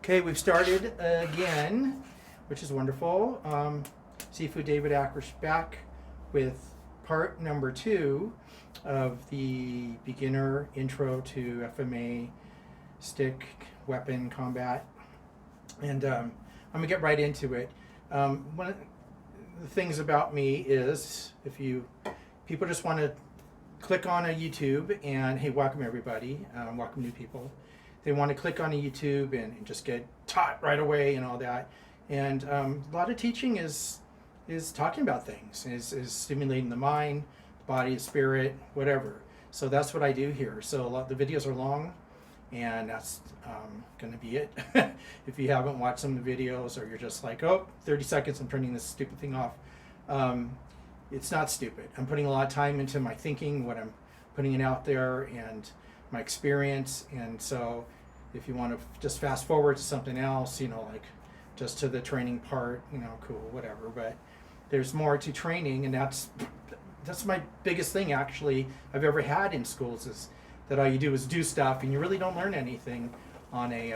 Okay, we've started again, which is wonderful. Sifu David Acker's back with part number 2 of the beginner intro to FMA stick weapon combat. And I'm gonna get right into it. One of the things about me is if people just want to click on a YouTube and hey, welcome everybody, welcome new people. They want to click on a YouTube and just get taught right away and all that. And a lot of teaching is talking about things, is stimulating the mind, body, spirit, whatever. So that's what I do here. So the videos are long, and that's going to be it. If you haven't watched some of the videos, or you're just like, oh, 30 seconds, I'm turning this stupid thing off. It's not stupid. I'm putting a lot of time into my thinking, what I'm putting it out there, and my experience. And so if you want to just fast forward to something else, like just to the training part, cool, whatever. But there's more to training, and that's my biggest thing actually I've ever had in schools, is that all you do is do stuff and you really don't learn anything on a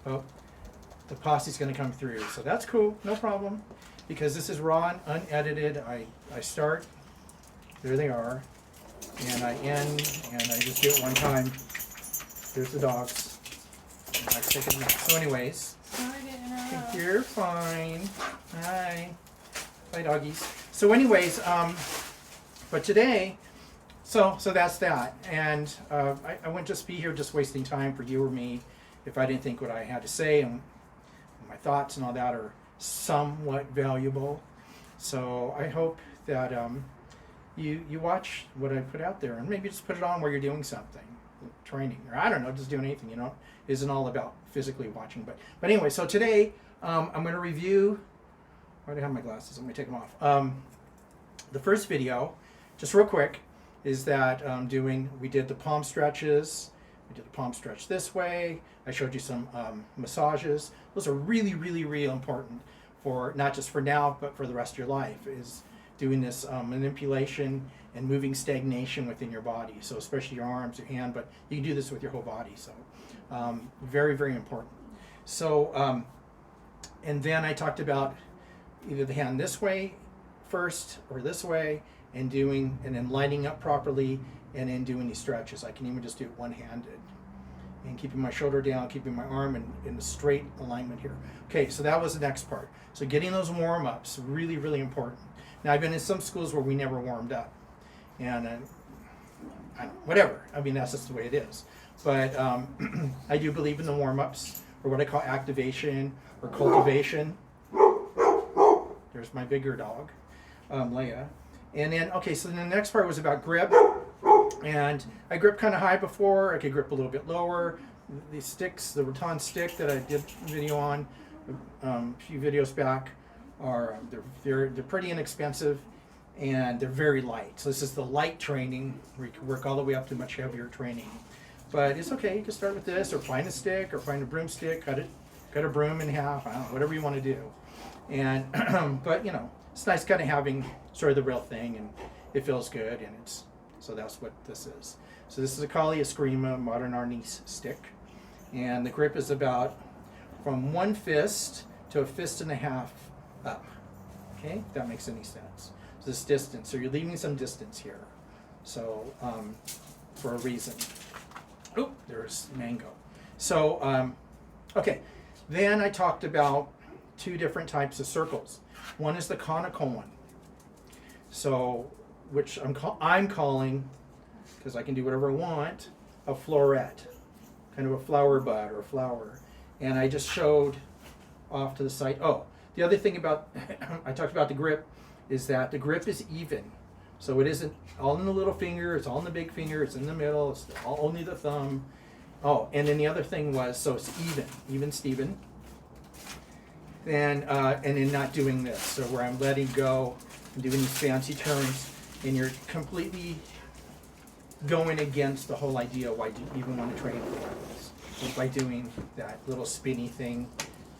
oh, the posse's going to come through, so that's cool, no problem, because this is raw and unedited. I start, there they are, and I end, and I just do it one time. There's the dogs. So anyways, you're fine. Hi. Bye, doggies. So anyways, but today, so that's that. And I wouldn't just be here just wasting time for you or me if I didn't think what I had to say and my thoughts and all that are somewhat valuable. So I hope that you watch what I put out there, and maybe just put it on where you're doing something, training, or I don't know, just doing anything, isn't all about physically watching. But anyway, so today I'm going to review, why do I have my glasses? I'm going to take them off. The first video, just real quick, is that we did the palm stretches. We did the palm stretch this way. I showed you some massages. Those are really, really, really important for not just for now, but for the rest of your life, is doing this manipulation and moving stagnation within your body. So especially your arms, your hand, but you can do this with your whole body. So very, very important. So, and then I talked about either the hand this way first or this way, and then lining up properly, and then doing these stretches. I can even just do it one-handed, and keeping my shoulder down, keeping my arm in a straight alignment here. Okay, so that was the next part. So getting those warm-ups, really, really important. Now, I've been in some schools where we never warmed up, and whatever. I mean, that's just the way it is. But I do believe in the warm-ups, or what I call activation or cultivation. There's my bigger dog, Leia. And then, okay, so then the next part was about grip. And I gripped kind of high before. I could grip a little bit lower. These sticks, the rattan stick that I did a video on a few videos back, they're pretty inexpensive, and they're very light. So this is the light training, where you can work all the way up to much heavier training. But it's okay. You can start with this, or find a stick, or find a broomstick, cut a broom in half. I don't know, whatever you want to do. And but it's nice kind of having sort of the real thing, and it feels good, and so that's what this is. So this is a Kali Escrima modern Arnis stick, and the grip is about from one fist to a fist and a half up. Okay, if that makes any sense. So this distance, so you're leaving some distance here. So for a reason. Oh, there's Mango. So okay, then I talked about 2 different types of circles. One is the conical one, so which I'm calling, because I can do whatever I want, a florette, kind of a flower bud or a flower. And I just showed off to the side. Oh, the other thing about I talked about the grip is that the grip is even, so it isn't all in the little finger, it's all in the big finger, it's in the middle, it's only the thumb. Oh, and then the other thing was, so it's even Steven. And then not doing this, so where I'm letting go and doing these fancy turns, and you're completely going against the whole idea why you even want to train for weapons, by doing that little spinny thing.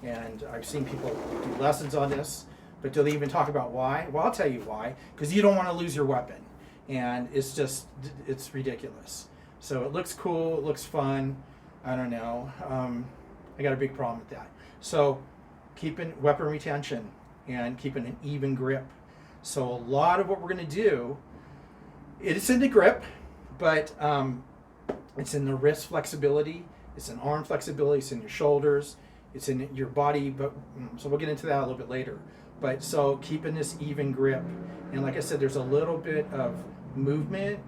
And I've seen people do lessons on this, but do they even talk about why? Well, I'll tell you why, because you don't want to lose your weapon, and it's ridiculous. So it looks cool, it looks fun, I don't know. I got a big problem with that. So keeping weapon retention and keeping an even grip. So a lot of what we're going to do, it's in the grip, but it's in the wrist flexibility, it's in arm flexibility, it's in your shoulders, it's in your body. But so we'll get into that a little bit later. But so keeping this even grip, and like I said, there's a little bit of movement,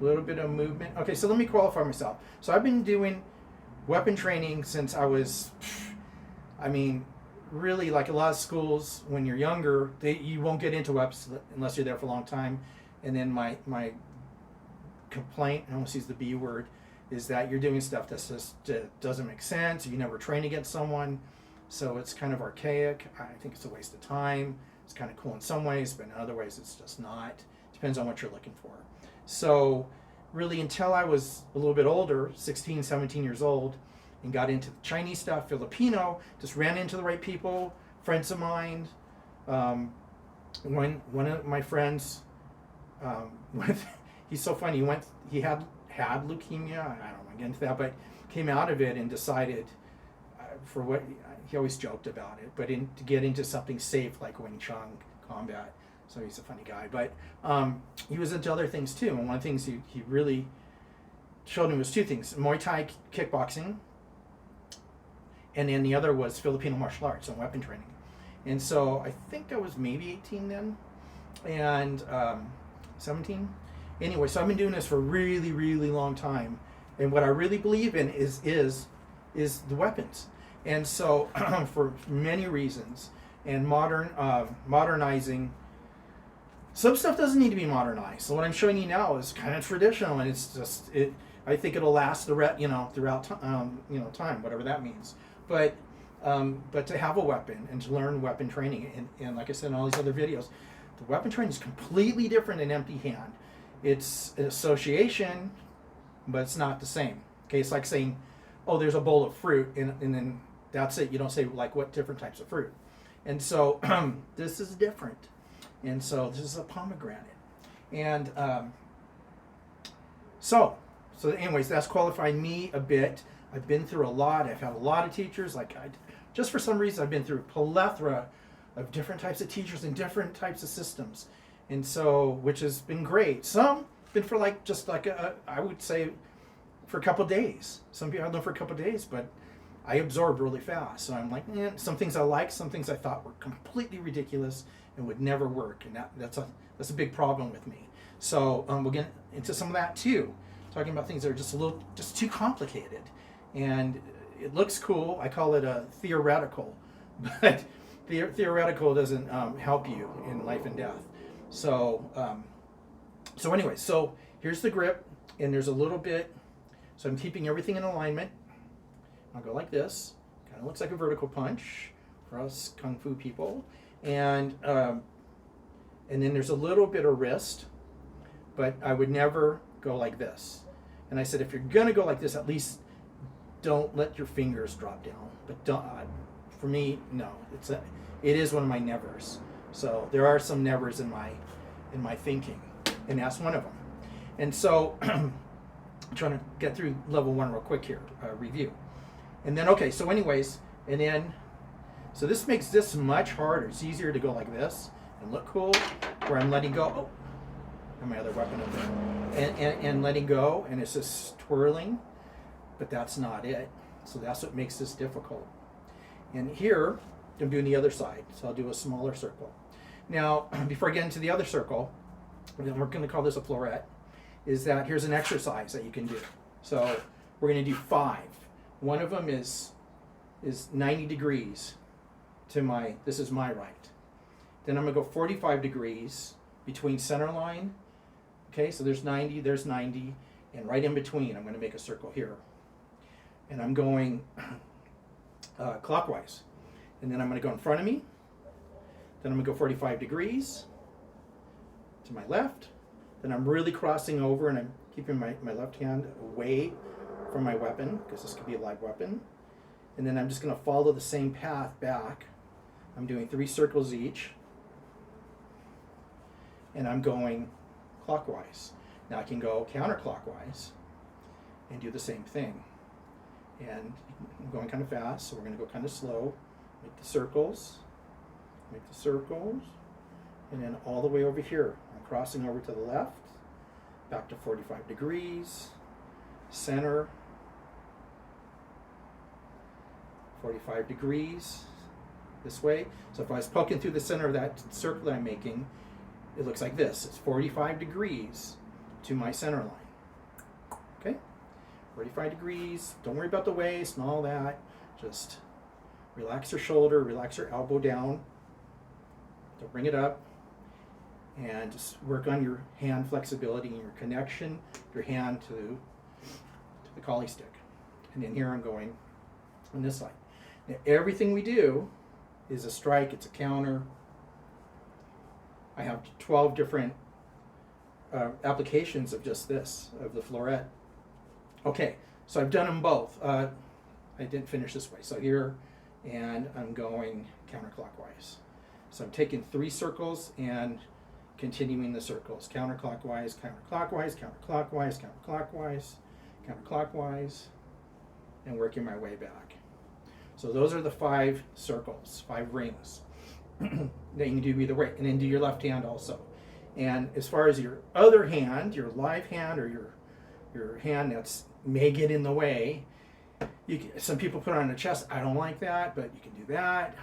Okay, so let me qualify myself. So I've been doing weapon training since I was, really, like a lot of schools, when you're younger, you won't get into weapons unless you're there for a long time. And then my complaint, I almost use the B word, is that you're doing stuff that just doesn't make sense. You never train against someone, so it's kind of archaic. I think it's a waste of time. It's kind of cool in some ways, but in other ways it's just not. Depends on what you're looking for. So really, until I was a little bit older, 16, 17 years old, and got into Chinese stuff, Filipino, just ran into the right people, friends of mine. One of my friends, he's so funny, he had leukemia, I don't want to get into that, but came out of it and decided, for what, he always joked about it, but to get into something safe like Wing Chun combat. So he's a funny guy, but he was into other things too. And one of the things he really showed me was two things: Muay Thai kickboxing, and then the other was Filipino martial arts and weapon training. And so I think I was maybe 18 then, and 17. Anyway, so I've been doing this for a really, really long time. And what I really believe in is the weapons. And so for many reasons, and modernizing. Some stuff doesn't need to be modernized. So what I'm showing you now is kind of traditional, and it's just I think it'll last throughout time, whatever that means. But to have a weapon and to learn weapon training, and like I said in all these other videos, the weapon training is completely different than empty hand. It's an association, but it's not the same. Okay, it's like saying, oh, there's a bowl of fruit, and then that's it. You don't say like what different types of fruit. And so this is different. And so this is a pomegranate. And so anyways, that's qualified me a bit. I've been through a lot. I've had a lot of teachers. Just for some reason, I've been through a plethora of different types of teachers and different types of systems. And so, which has been great. Some been for I would say for a couple of days. Some people I've known for a couple of days, but I absorbed really fast. So I'm like, some things I like, some things I thought were completely ridiculous and would never work, and that's a big problem with me. So we'll get into some of that too, talking about things that are just too complicated, and it looks cool. I call it a theoretical, but theoretical doesn't help you in life and death. So anyway, so here's the grip, and there's a little bit. So I'm keeping everything in alignment. I'll go like this. Kind of looks like a vertical punch for us kung fu people. And then there's a little bit of wrist, but I would never go like this. And I said, if you're gonna go like this, at least don't let your fingers drop down. But don't. For me, no. It is one of my nevers. So there are some nevers in my thinking, and that's one of them. And so I'm trying to get through level 1 real quick here, review. And then so anyways, and then. So this makes this much harder. It's easier to go like this and look cool, where I'm letting go. And my other weapon up there. And letting go, and it's just twirling, but that's not it. So that's what makes this difficult. And here, I'm doing the other side. So I'll do a smaller circle. Now, before I get into the other circle, and we're going to call this a florette, is that here's an exercise that you can do. So we're going to do 5. One of them is 90 degrees. This is my right. Then I'm going to go 45 degrees between center line. Okay, so there's 90, and right in between I'm going to make a circle here. And I'm going clockwise. And then I'm going to go in front of me. Then I'm going to go 45 degrees to my left. Then I'm really crossing over, and I'm keeping my left hand away from my weapon, because this could be a live weapon. And then I'm just going to follow the same path back. I'm doing 3 circles each, and I'm going clockwise. Now I can go counterclockwise and do the same thing. And I'm going kind of fast, so we're going to go kind of slow. Make the circles, and then all the way over here. I'm crossing over to the left, back to 45 degrees, center, 45 degrees, this way. So if I was poking through the center of that circle that I'm making, it looks like this. It's 45 degrees to my center line. Okay? 45 degrees. Don't worry about the waist and all that. Just relax your shoulder, relax your elbow down. Don't bring it up. And just work on your hand flexibility and your connection, your hand to the collie stick. And then here I'm going on this side. Now everything we do is a strike, it's a counter. I have 12 different applications of just this, of the Florette. Okay, so I've done them both. I didn't finish this way. So here, and I'm going counterclockwise. So I'm taking 3 circles and continuing the circles. Counterclockwise, counterclockwise, counterclockwise, counterclockwise, counterclockwise, and working my way back. So those are the 5 circles, 5 rings. Then you can do either way, and then do your left hand also. And as far as your other hand, your live hand, or your hand that's may get in the way, some people put it on the chest. I don't like that, but you can do that.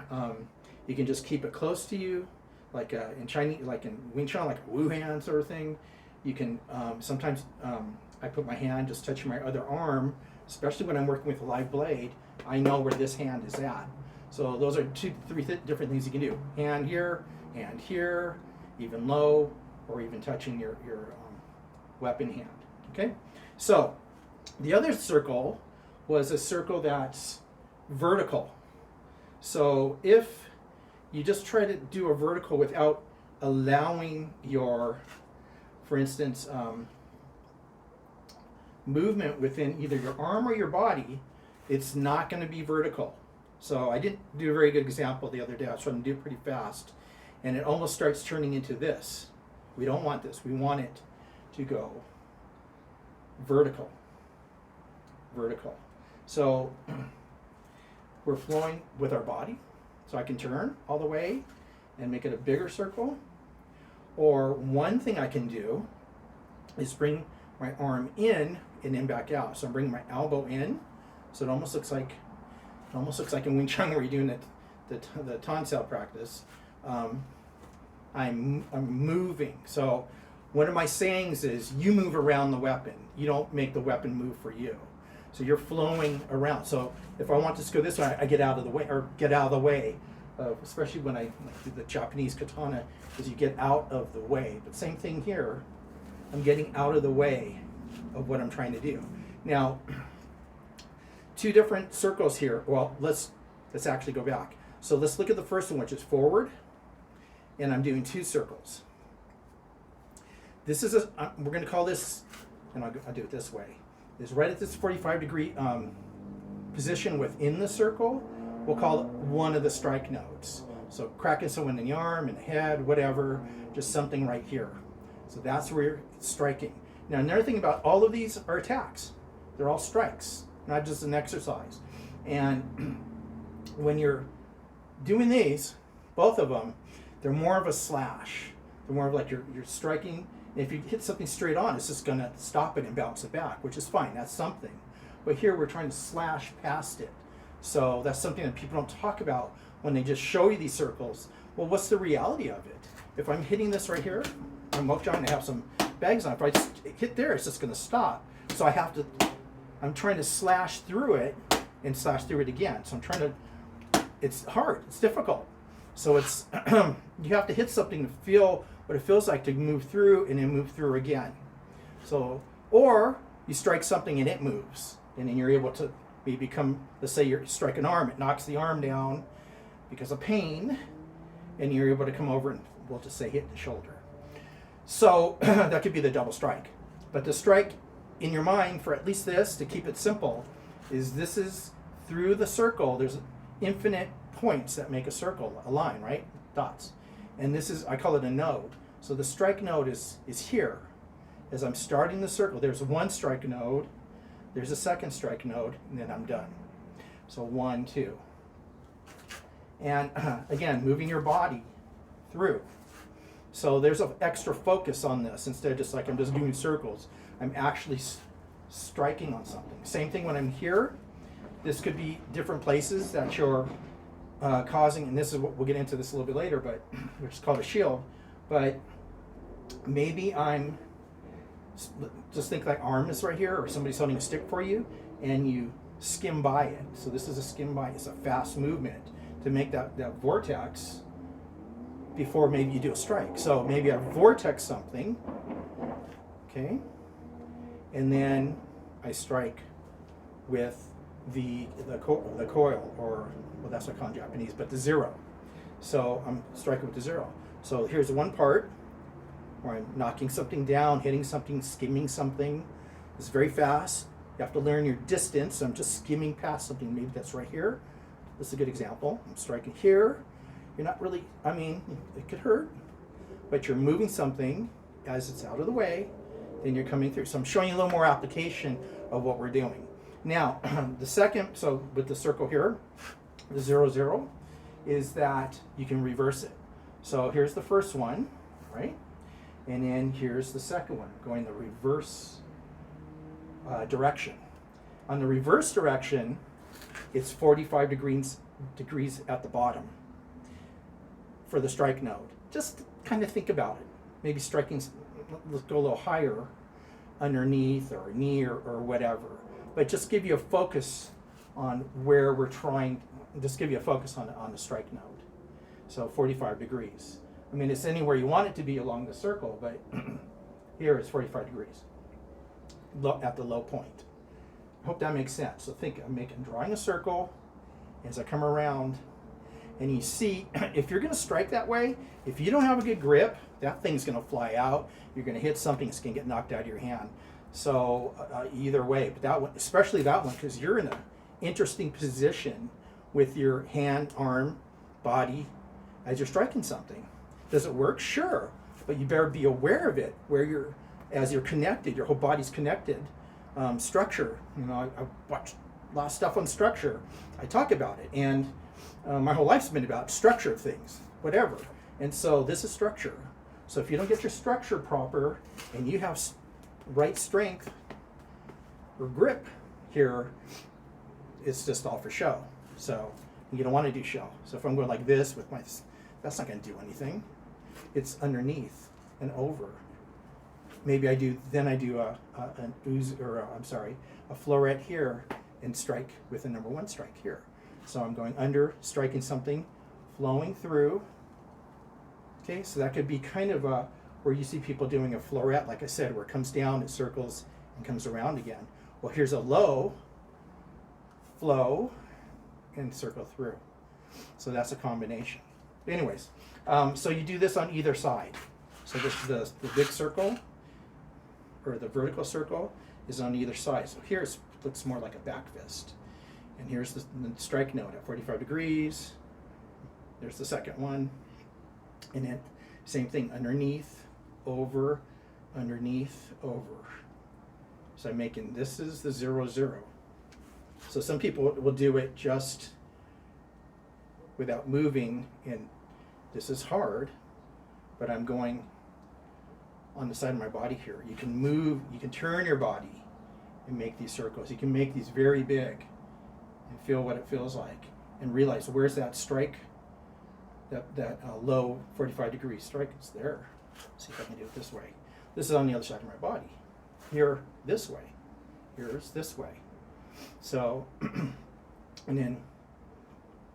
You can just keep it close to you, like in Chinese, like in Wing Chun, like a Wu hand sort of thing. You can sometimes I put my hand just touching my other arm, especially when I'm working with a live blade. I know where this hand is at. So those are 2, 3 different things you can do. Hand here, even low, or even touching your weapon hand. Okay. So the other circle was a circle that's vertical. So if you just try to do a vertical without allowing your, for instance, movement within either your arm or your body, it's not going to be vertical. So I didn't do a very good example the other day. I was trying to do it pretty fast, and it almost starts turning into this. We don't want this. We want it to go vertical. Vertical. So we're flowing with our body. So I can turn all the way and make it a bigger circle. Or one thing I can do is bring my arm in and then back out. So I'm bringing my elbow in. So it almost looks like in Wing Chun where you're doing the ton cell practice. I'm moving. So one of my sayings is, you move around the weapon. You don't make the weapon move for you. So you're flowing around. So if I want this to go this way, I get out of the way, or get out of the way. Especially when I do the Japanese katana, is you get out of the way. But same thing here. I'm getting out of the way of what I'm trying to do. Now, 2 different circles here. Well, let's actually go back. So let's look at the first one, which is forward, and I'm doing 2 circles. This is we're going to call this, and I'll do it this way. Is right at this 45-degree position within the circle. We'll call it one of the strike nodes. So cracking someone in the arm, in the head, whatever, just something right here. So that's where you're striking. Now, another thing about all of these are attacks. They're all strikes, not just an exercise. And when you're doing these, both of them, they're more of a slash. They're more of like you're striking. And if you hit something straight on, it's just going to stop it and bounce it back, which is fine. That's something. But here we're trying to slash past it. So that's something that people don't talk about when they just show you these circles. Well, what's the reality of it? If I'm hitting this right here, I'm trying to have some bags on. If I just hit there, it's just going to stop. So I'm trying to slash through it and slash through it again. So I'm trying to, it's hard, it's difficult. So it's, you have to hit something to feel what it feels like to move through and then move through again. So, or you strike something and it moves, and then you're able to maybe let's say you strike an arm, it knocks the arm down because of pain, and you're able to come over and we'll just say hit the shoulder. So that could be the double strike. But the strike in your mind, for at least this, to keep it simple, is this is through the circle. There's infinite points that make a circle, a line, right? Dots. And this is, I call it a node. So the strike node is here. As I'm starting the circle, there's one strike node. There's a second strike node, and then I'm done. So 1, 2. And again, moving your body through. So there's an extra focus on this. Instead of just like I'm just doing circles, I'm actually striking on something. Same thing when I'm here. This could be different places that you're causing, and this is what we'll get into this a little bit later, but which is called a shield. But maybe I'm just think like arm is right here, or somebody's holding a stick for you, and you skim by it. So this is a skim by. It's a fast movement to make that vortex before maybe you do a strike. So maybe I vortex something, okay, and then I strike with the coil, or well, that's what I call in Japanese, but the zero. So I'm striking with the zero. So here's one part where I'm knocking something down, hitting something, skimming something. It's very fast. You have to learn your distance. So I'm just skimming past something. Maybe that's right here. This is a good example. I'm striking here. You're not really, I mean, it could hurt, but you're moving something as it's out of the way, then you're coming through. So I'm showing you a little more application of what we're doing. Now, the second, so with the circle here, the 0, 0, is that you can reverse it. So here's the first one, right? And then here's the second one, going the reverse direction. On the reverse direction, it's 45 degrees at the bottom for the strike node. Just kind of think about it. Maybe striking, let's go a little higher underneath or near or whatever. But just give you a focus on where we're trying, just give you a focus on the strike node. So 45 degrees. I mean, it's anywhere you want it to be along the circle, but here it's 45 degrees at the low point. I hope that makes sense. So think, I'm drawing a circle as I come around, and you see, if you're going to strike that way, if you don't have a good grip, that thing's going to fly out. You're going to hit something, it's going to get knocked out of your hand. So either way, but that one, especially that one, because you're in an interesting position with your hand, arm, body as you're striking something. Does it work? Sure, but you better be aware of it, where as you're connected, your whole body's connected. Structure, you know, I watched a lot of stuff on structure. I talk about it, and my whole life's been about structure of things, whatever. And so this is structure. So if you don't get your structure proper, and you have right strength or grip here, it's just all for show. So you don't want to do show. So if I'm going like this with my, that's not going to do anything. It's underneath and over. Maybe I do an ooze, or a florette here, and strike with a number 1 strike here. So I'm going under, striking something, flowing through. Okay, so that could be kind of where you see people doing a florette, like I said, where it comes down, it circles, and comes around again. Well, here's a low flow and circle through. So that's a combination. Anyways, so you do this on either side. So the big circle, or the vertical circle, is on either side. So here it looks more like a back fist. And here's the strike node at 45 degrees. There's the second one. And then same thing, underneath, over, underneath, over. So I'm making, this is the 0, 0. So some people will do it just without moving, and this is hard, but I'm going on the side of my body here. You can move, you can turn your body and make these circles. You can make these very big and feel what it feels like, and realize where's that strike, that low 45 degree strike. It's there. See if I can do it this way. This is on the other side of my body. Here, this way. Here's this way. So, and then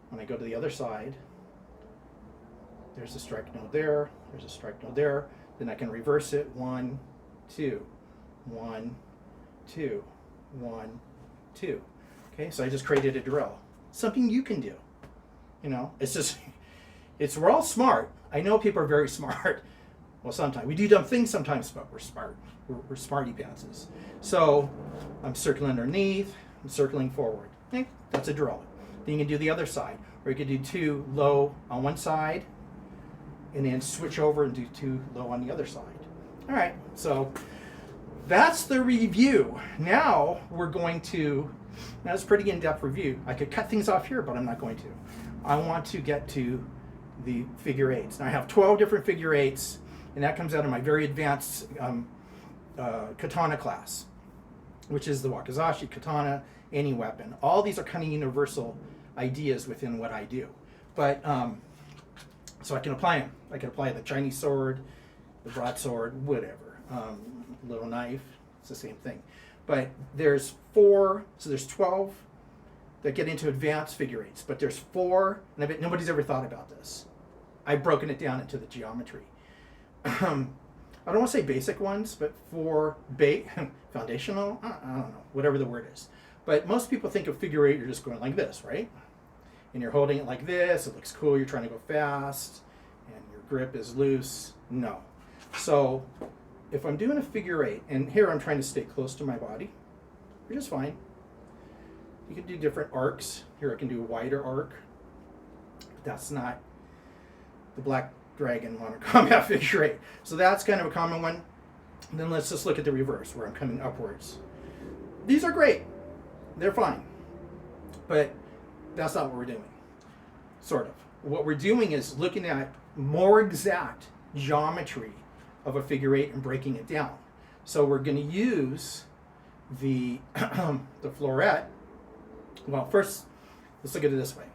when I go to the other side, there's a strike node there, there's a strike node there. Then I can reverse it. 1, 2, 1, 2, 1, 2. Okay, so I just created a drill. Something you can do. You know, it's just, we're all smart. I know people are very smart. Well, sometimes we do dumb things sometimes, but we're smart. We're smarty pantses. So I'm circling underneath, I'm circling forward. Okay, that's a drill. Then you can do the other side, or you can do 2 low on one side, and then switch over and do 2 low on the other side. All right, so that's the review. Now we're going to, that's a pretty in-depth review. I could cut things off here, but I'm not going to. I want to get to the figure eights. Now I have 12 different figure eights, and that comes out of my very advanced katana class, which is the wakizashi, katana, any weapon. All these are kind of universal ideas within what I do. But, so I can apply them. I can apply the Chinese sword, the broadsword, whatever. Little knife, it's the same thing. But there's 4, so there's 12 that get into advanced figure eights, but there's 4, and I bet nobody's ever thought about this. I've broken it down into the geometry. I don't want to say basic ones, but 4 foundational, I don't know, whatever the word is. But most people think of figure eight, you're just going like this, right? And you're holding it like this, it looks cool, you're trying to go fast, and your grip is loose. No. So if I'm doing a figure eight, and here I'm trying to stay close to my body, which is fine. You can do different arcs. Here I can do a wider arc. But that's not the Black Dragon Modern Combat figure eight. So that's kind of a common one. And then let's just look at the reverse, where I'm coming upwards. These are great. They're fine. But that's not what we're doing. Sort of. What we're doing is looking at more exact geometry of a figure eight and breaking it down. So we're going to use the the Florette. Well, first, let's look at it this way.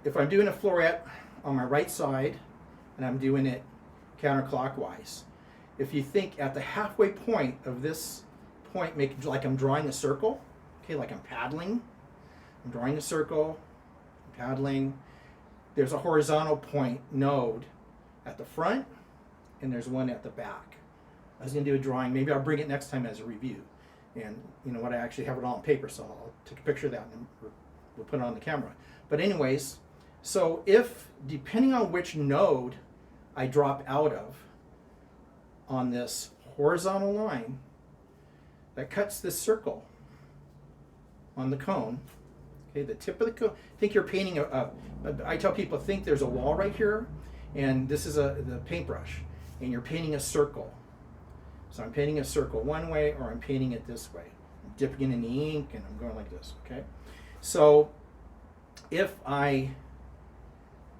If I'm doing a Florette on my right side and I'm doing it counterclockwise, if you think at the halfway point of this point, make like I'm drawing a circle, okay, like I'm paddling. I'm drawing a circle, paddling. There's a horizontal point node at the front, and there's one at the back. I was going to do a drawing. Maybe I'll bring it next time as a review. And you know what, I actually have it all on paper, so I'll take a picture of that and we'll put it on the camera. But anyways, so if, depending on which node I drop out of on this horizontal line that cuts this circle on the cone, okay, the tip of the cone, think you're painting I tell people, think there's a wall right here, and this is the paintbrush, and you're painting a circle. So I'm painting a circle one way, or I'm painting it this way. I'm dipping in the ink, and I'm going like this, okay? So if I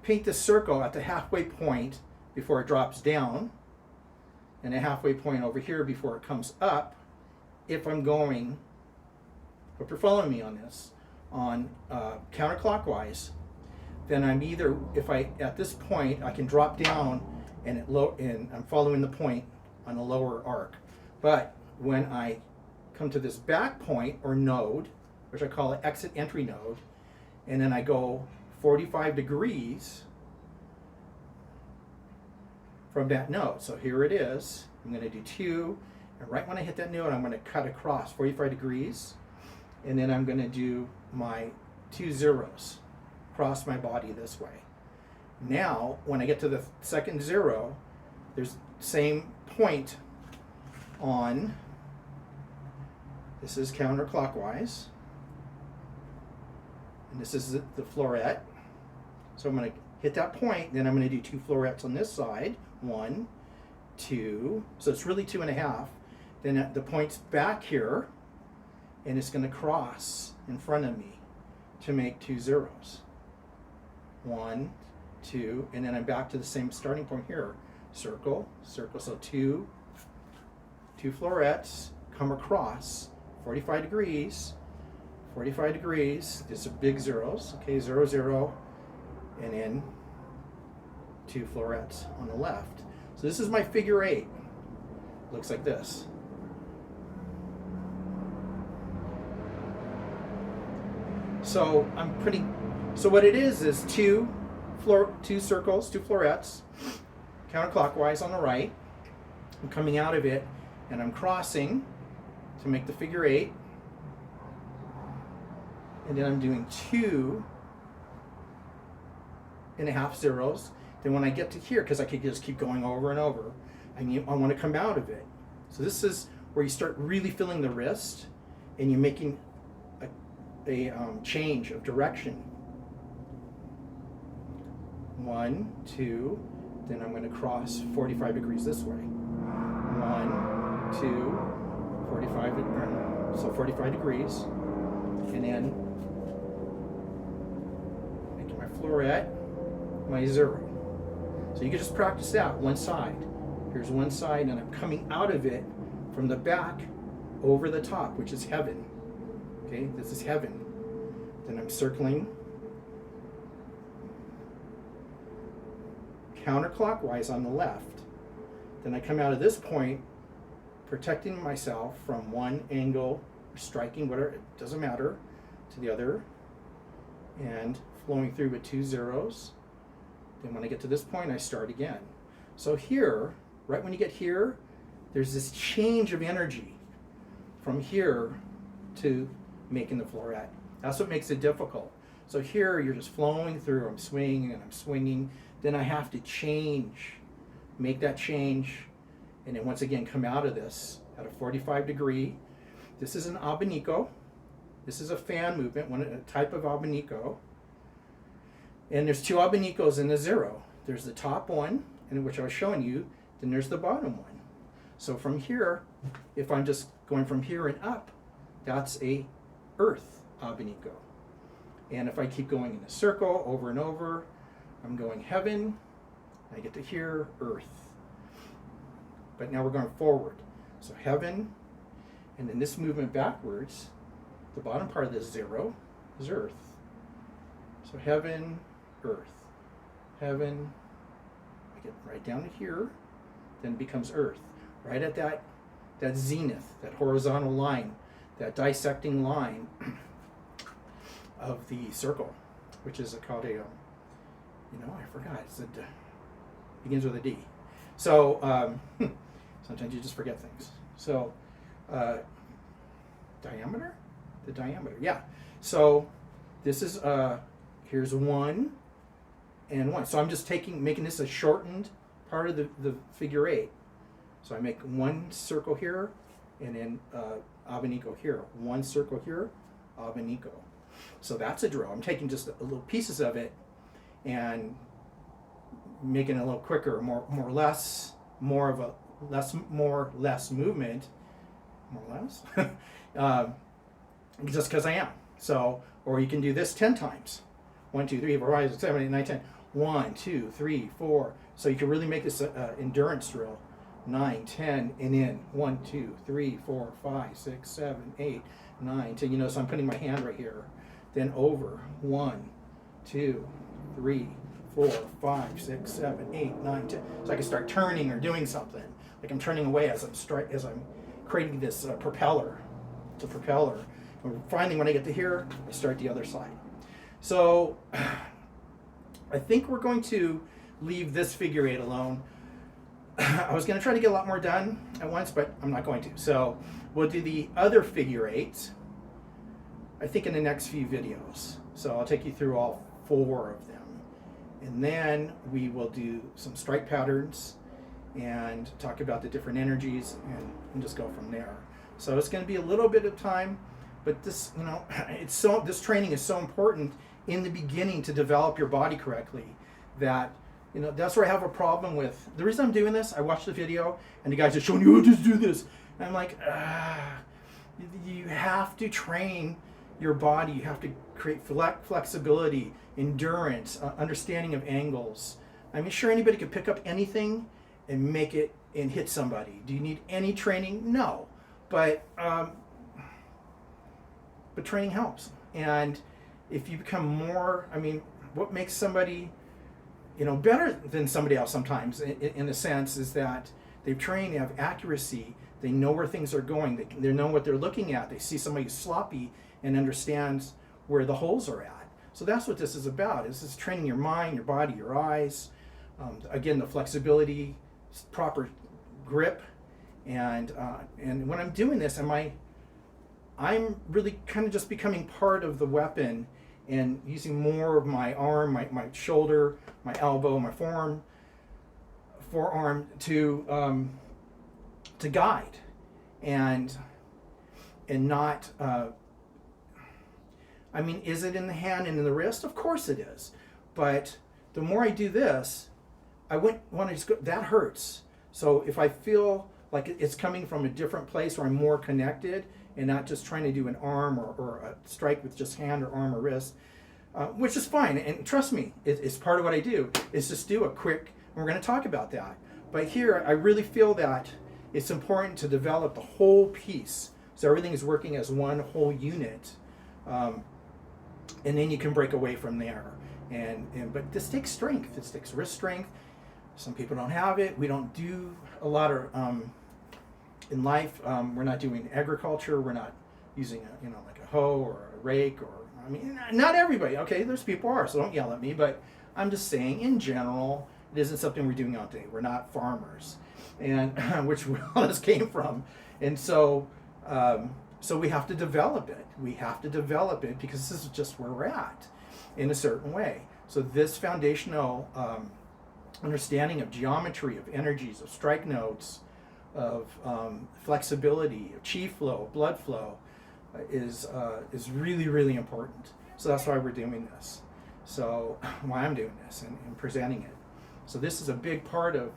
paint the circle at the halfway point before it drops down, and a halfway point over here before it comes up, if I'm going, hope you're following me on this, on counterclockwise, then I'm either, if I, at this point, I can drop down and I'm following the point on a lower arc. But when I come to this back point or node, which I call an exit entry node, and then I go 45 degrees from that node. So here it is. I'm going to do 2, and right when I hit that node, I'm going to cut across 45 degrees, and then I'm going to do my 2 zeros across my body this way. Now, when I get to the second 0, there's the same point on, this is counterclockwise, and this is the florette. So I'm going to hit that point, then I'm going to do 2 florettes on this side, 1, 2, so it's really 2.5. Then the point's back here, and it's going to cross in front of me to make 2 zeros. 1, 2, and then I'm back to the same starting point here. Circle, circle, so 2 florettes come across 45 degrees, 45 degrees, these are big zeros, okay, 0, 0, and then 2 florettes on the left. So this is my figure 8. Looks like this. So so what it is 2 circles, 2 florettes, counterclockwise on the right. I'm coming out of it, and I'm crossing to make the figure 8. And then I'm doing 2.5 zeros. Then when I get to here, because I could just keep going over and over, I want to come out of it. So this is where you start really feeling the wrist, and you're making a change of direction. 1, 2, then I'm going to cross 45 degrees this way. 1, to 45, so 45 degrees, and then making my florette my 0. So you can just practice that one side. Here's one side, and I'm coming out of it from the back over the top, which is heaven. Okay, this is heaven. Then I'm circling counterclockwise on the left. Then I come out of this point, protecting myself from one angle, striking, whatever, it doesn't matter, to the other, and flowing through with 2 zeros. Then when I get to this point, I start again. So here, right when you get here, there's this change of energy from here to making the florette. That's what makes it difficult. So here, you're just flowing through, I'm swinging and I'm swinging. Then I have to change, make that change, and then once again come out of this at a 45 degree. This is an Abiniko. This is a fan movement, a type of Abiniko. And there's 2 Abinikos in the 0. There's the top one, in which I was showing you, then there's the bottom one. So from here, if I'm just going from here and up, that's a earth Abiniko. And if I keep going in a circle over and over, I'm going heaven, I get to here, earth. But now we're going forward. So heaven, and then this movement backwards, the bottom part of this 0 is earth. So heaven, earth, heaven, I get right down to here, then it becomes earth. Right at that zenith, that horizontal line, that dissecting line of the circle, which is called a, I forgot, begins with a D. So sometimes you just forget things. So diameter? The diameter, yeah. So this is, here's 1 and 1. So I'm just making this a shortened part of the figure 8. So I make 1 circle here, and then Abiniko here. 1 circle here, Abiniko. So that's a drill. I'm taking just little pieces of it and making it a little quicker, more less movement, just because I am. So, or you can do this 10 times. 1, 2, 3, 4, 5, 6, 7, 8, 9, 10. 1, 2, 3, 4. So you can really make this endurance drill. 9, 10, and in 1, 2, 3, 4, 5, 6, 7, 8, 9, 10. So I'm putting my hand right here. Then over 1, 2, 3, 4, 5, 6, 7, 8, 9, 10. So I can start turning or doing something. Like I'm turning away as I'm creating this propeller. It's a propeller. And finally, when I get to here, I start the other side. So I think we're going to leave this figure 8 alone. I was going to try to get a lot more done at once, but I'm not going to. So we'll do the other figure 8, I think, in the next few videos. So I'll take you through all 4 of them. And then we will do some strike patterns and talk about the different energies and just go from there. So it's going to be a little bit of time, but this, this training is so important in the beginning to develop your body correctly that, that's where I have a problem with. The reason I'm doing this, I watched the video and the guys are showing you, oh, just do this. And I'm like, you have to train your body. You have to create flexibility, endurance, understanding of angles. I mean, sure, anybody could pick up anything and make it and hit somebody. Do you need any training? No. But training helps. And if you become more, what makes somebody better than somebody else sometimes in a sense is that they've trained, they have accuracy, they know where things are going, they know what they're looking at, they see somebody sloppy and understands where the holes are at. So that's what this is about. This is training your mind, your body, your eyes, again, the flexibility, proper grip, and when I'm doing this, I'm really kind of just becoming part of the weapon and using more of my arm, my shoulder, my elbow, my forearm to guide and not. Is it in the hand and in the wrist? Of course it is. But the more I do this, I wouldn't want to just go. That hurts. So if I feel like it's coming from a different place where I'm more connected and not just trying to do an arm or a strike with just hand or arm or wrist, which is fine. And trust me, it's part of what I do, is just do a quick, and we're going to talk about that. But here, I really feel that it's important to develop the whole piece, so everything is working as one whole unit, and then you can break away from there. But this takes strength. This takes wrist strength. Some people don't have it. We don't do a lot of in life. We're not doing agriculture. We're not using like a hoe or a rake, or I mean, not everybody. Okay, there's people are, so don't yell at me. But I'm just saying, in general, it isn't something we're doing all day. We're not farmers, and which all this came from, and so we have to develop it. We have to develop it because this is just where we're at, in a certain way. So this foundational understanding of geometry, of energies, of strike notes, of flexibility, of chi flow, blood flow, is really, really important. So that's why we're doing this. So why I'm doing this and presenting it. So this is a big part of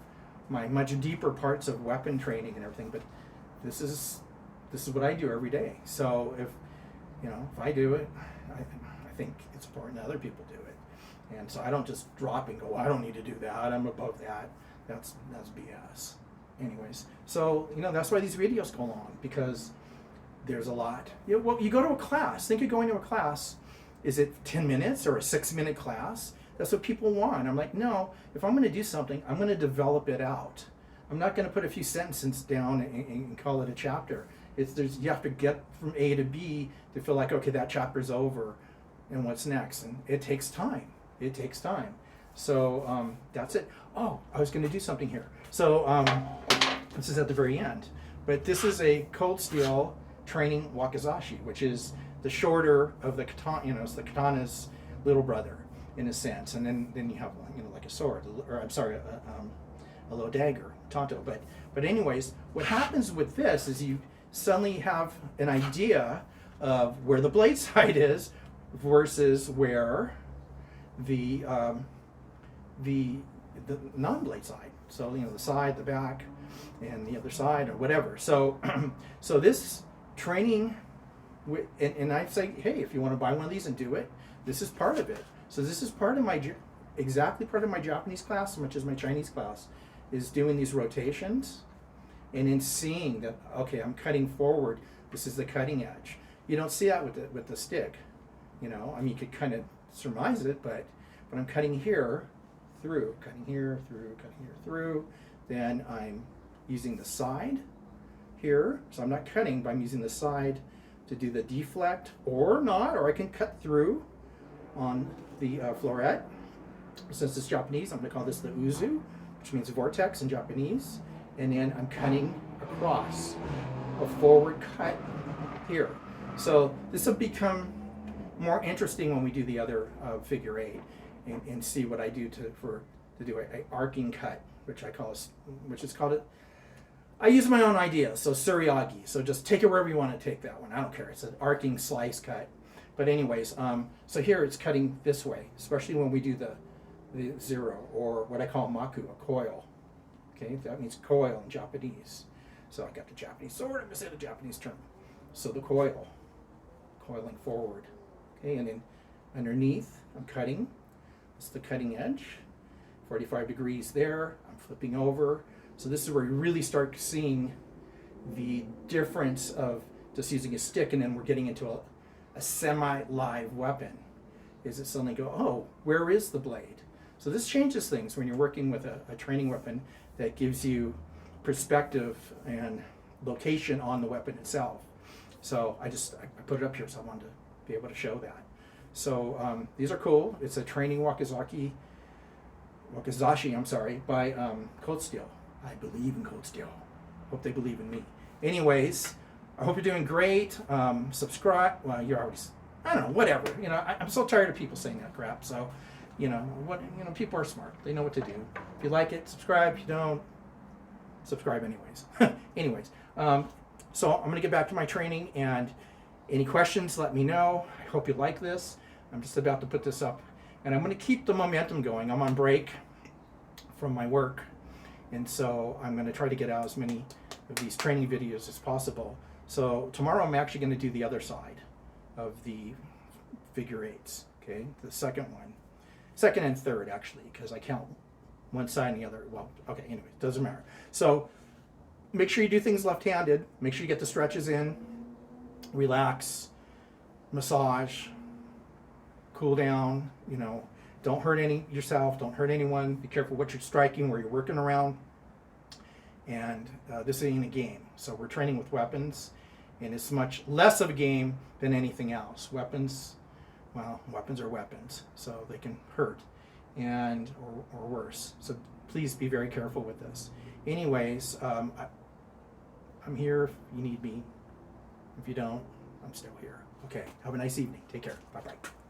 my much deeper parts of weapon training and everything. But this is what I do every day. So if I do it, I think it's important that other people do it. And so I don't just drop and go, I don't need to do that, I'm above that. That's BS. Anyways, so that's why these videos go long, because there's a lot. You go to a class. Think of going to a class. Is it 10 minutes or a 6-minute class? That's what people want. I'm like, no, if I'm going to do something, I'm going to develop it out. I'm not going to put a few sentences down and call it a chapter. You have to get from A to B to feel like, okay, that chapter's over, and what's next? And it takes time. It takes time. So that's it. Oh, I was going to do something here. So this is at the very end. But this is a cold steel training wakizashi, which is the shorter of the katana. It's the katana's little brother, in a sense. And then you have like a sword, or I'm sorry, a little dagger, tanto. But anyways, what happens with this is you suddenly have an idea of where the blade side is versus where the non-blade side. So the side, the back, and the other side, or whatever. So so this training, and I say, hey, if you want to buy one of these and do it, this is part of it. So this is part of exactly part of my Japanese class, as much as my Chinese class, is doing these rotations, and in seeing that, okay, I'm cutting forward. This is the cutting edge. You don't see that with the stick. I mean, you could kind of surmise it, but I'm cutting here through, cutting here through, cutting here through. Then I'm using the side here. So I'm not cutting, but I'm using the side to do the deflect, or not, or I can cut through on the Florette. Since it's Japanese, I'm going to call this the uzu, which means vortex in Japanese. And then I'm cutting across, a forward cut here. So this will become more interesting when we do the other figure 8 and see what I do to do a arcing cut, which is called I use my own ideas, so suriagi. So just take it wherever you want to take that one. I don't care. It's an arcing slice cut. But anyways, so here it's cutting this way, especially when we do the zero, or what I call maku, a coil. Okay, that means coil in Japanese. So I got the Japanese sword, I'm going to say the Japanese term. So the coiling forward. Okay, and then underneath, I'm cutting. It's the cutting edge. 45 degrees there. I'm flipping over. So this is where you really start seeing the difference of just using a stick, and then we're getting into a semi-live weapon. Is it suddenly go, oh, where is the blade? So this changes things when you're working with a training weapon that gives you perspective and location on the weapon itself. So I put it up here, so I wanted to be able to show that. So these are cool. It's a training wakizashi, by Cold Steel. I believe in Cold Steel. Hope they believe in me. Anyways, I hope you're doing great. Subscribe. Well, you're already, I don't know, whatever. I'm so tired of people saying that crap. So, people are smart. They know what to do. If you like it, subscribe. If you don't, subscribe anyways. Anyways, so I'm going to get back to my training, and any questions, let me know. I hope you like this. I'm just about to put this up, and I'm going to keep the momentum going. I'm on break from my work, and so I'm going to try to get out as many of these training videos as possible. So tomorrow I'm actually going to do the other side of the figure eights, okay? The second one. Second and third, actually, because I count one side and the other. Well, okay, anyway, it doesn't matter. So make sure you do things left-handed. Make sure you get the stretches in. Relax, massage, cool down, you know. Don't hurt yourself, don't hurt anyone. Be careful what you're striking, where you're working around. And this ain't a game. So we're training with weapons, and it's much less of a game than anything else. Weapons, well, weapons are weapons, so they can hurt and or worse. So please be very careful with this. Anyways, I'm here if you need me. If you don't, I'm still here. Okay, have a nice evening. Take care. Bye-bye.